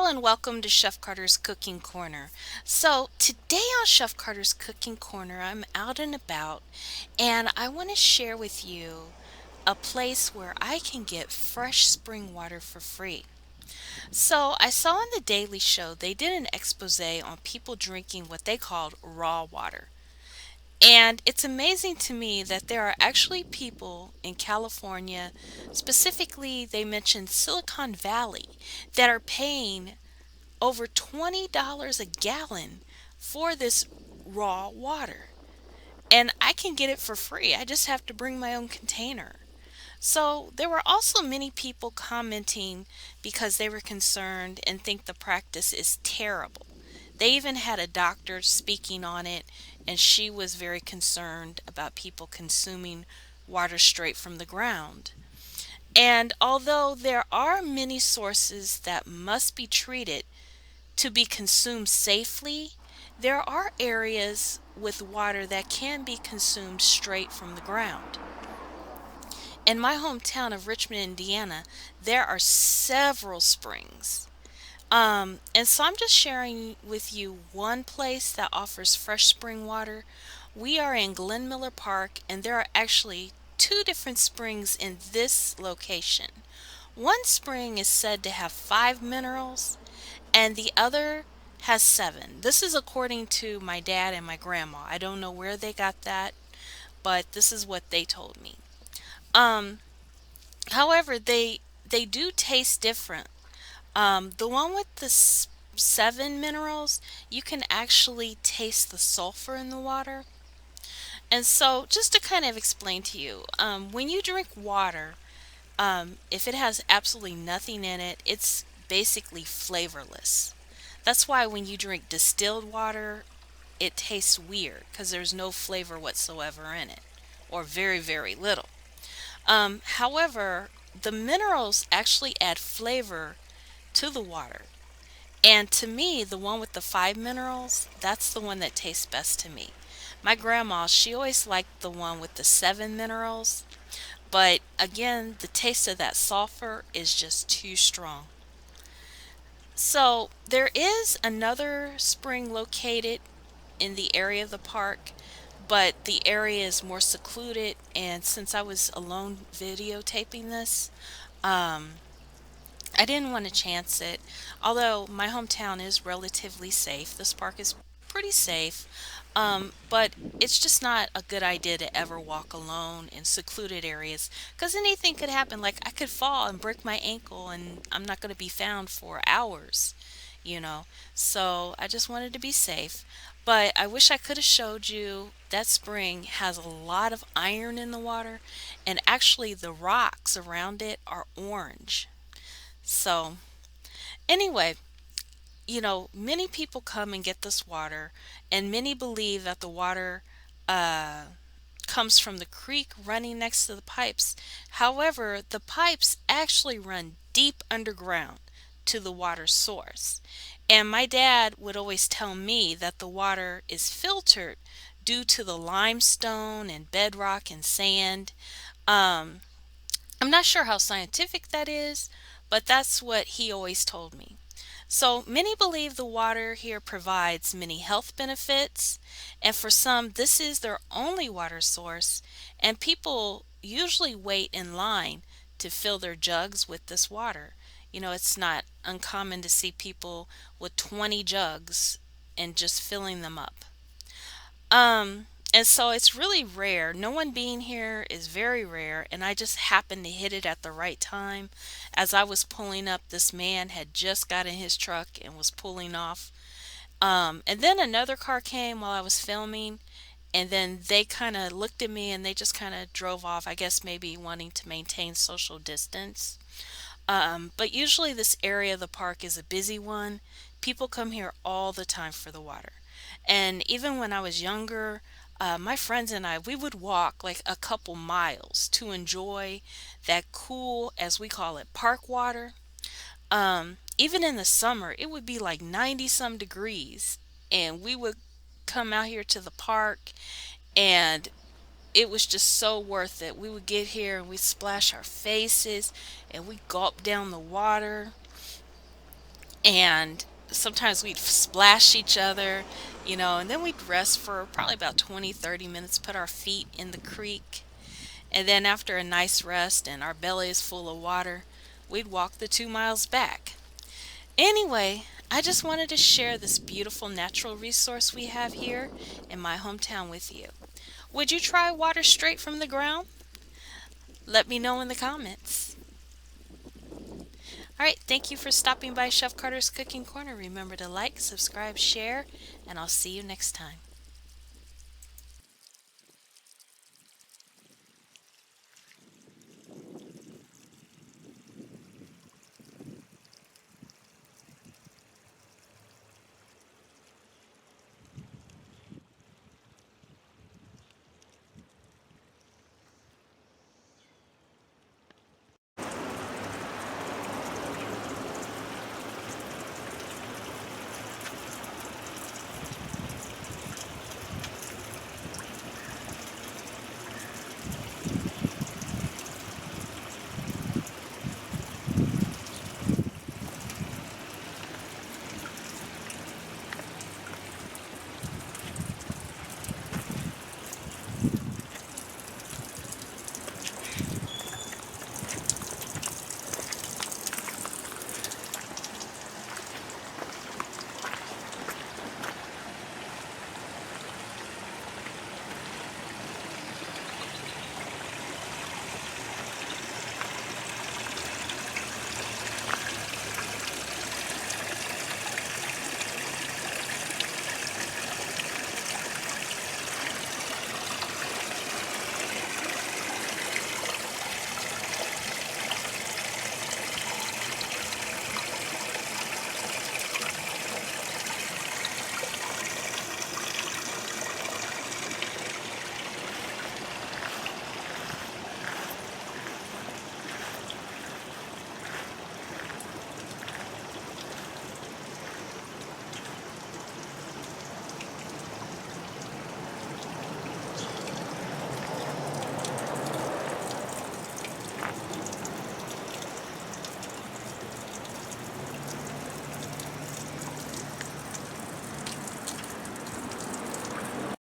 Hello and welcome to Chef Carter's Cooking Corner. So, today on Chef Carter's Cooking Corner, I'm out and about and I want to share with you a place where I can get fresh spring water for free. So, I saw on the Daily Show they did an expose on people drinking what they called raw water. And it's amazing to me that there are actually people in California, specifically, they mentioned Silicon Valley, that are paying over $20 a gallon for this raw water. And I can get it for free. I just have to bring my own container. So there were also many people commenting because they were concerned and think the practice is terrible. They even had a doctor speaking on it, and she was very concerned about people consuming water straight from the ground. And although there are many sources that must be treated to be consumed safely, there are areas with water that can be consumed straight from the ground. In my hometown of Richmond, Indiana, there are several springs. And so I'm just sharing with you one place that offers fresh spring water. We are in Glen Miller Park, and there are actually two different springs in this location. One spring is said to have 5 minerals, and the other has 7. This is according to my dad and my grandma. I don't know where they got that, but this is what they told me. Um, However, they do taste different. The one with the 7 minerals, you can actually taste the sulfur in the water. And so, just to kind of explain to you, when you drink water, if it has absolutely nothing in it, it's basically flavorless. That's why when you drink distilled water, it tastes weird because there's no flavor whatsoever in it, or very, very little. However, the minerals actually add flavor to the water. And to me, the one with the 5 minerals, that's the one that tastes best to me. My grandma, she always liked the one with the 7 minerals, but again, the taste of that sulfur is just too strong. So there is another spring located in the area of the park, but the area is more secluded. And since I was alone videotaping this, um, I didn't want to chance it. Although my hometown is relatively safe, this park is pretty safe. But it's just not a good idea to ever walk alone in secluded areas because anything could happen. Like I could fall and break my ankle, and I'm not going to be found for hours, you know. So I just wanted to be safe. But I wish I could have showed you that spring has a lot of iron in the water, and actually the rocks around it are orange. So, anyway, many people come and get this water, and many believe that the water uh, comes from the creek running next to the pipes. However, the pipes actually run deep underground to the water source. And my dad would always tell me that the water is filtered due to the limestone and bedrock and sand. Um, I'm not sure how scientific that is, but that's what he always told me. So many believe the water here provides many health benefits, and for some, this is their only water source, and people usually wait in line to fill their jugs with this water. It's not uncommon to see people with 20 jugs and just filling them up. And so it's really rare. No one being here is very rare, and I just happened to hit it at the right time. As I was pulling up, this man had just got in his truck and was pulling off. And then another car came while I was filming, and then they kind of looked at me and they just kind of drove off, I guess maybe wanting to maintain social distance. But usually, this area of the park is a busy one. People come here all the time for the water. And even when I was younger, my friends and I, we would walk like a couple miles to enjoy that cool, as we call it, park water. Even in the summer, it would be like 90 some degrees, and we would come out here to the park, and it was just so worth it. We would get here and we splash our faces and we gulp down the water. and sometimes we'd splash each other, and then we'd rest for probably about 20, 30 minutes, put our feet in the creek. And then after a nice rest and our belly is full of water, we'd walk the 2 miles back. Anyway, I just wanted to share this beautiful natural resource we have here in my hometown with you. Would you try water straight from the ground? Let me know in the comments. All right, thank you for stopping by Chef Carter's Cooking Corner. Remember to like, subscribe, share, and I'll see you next time.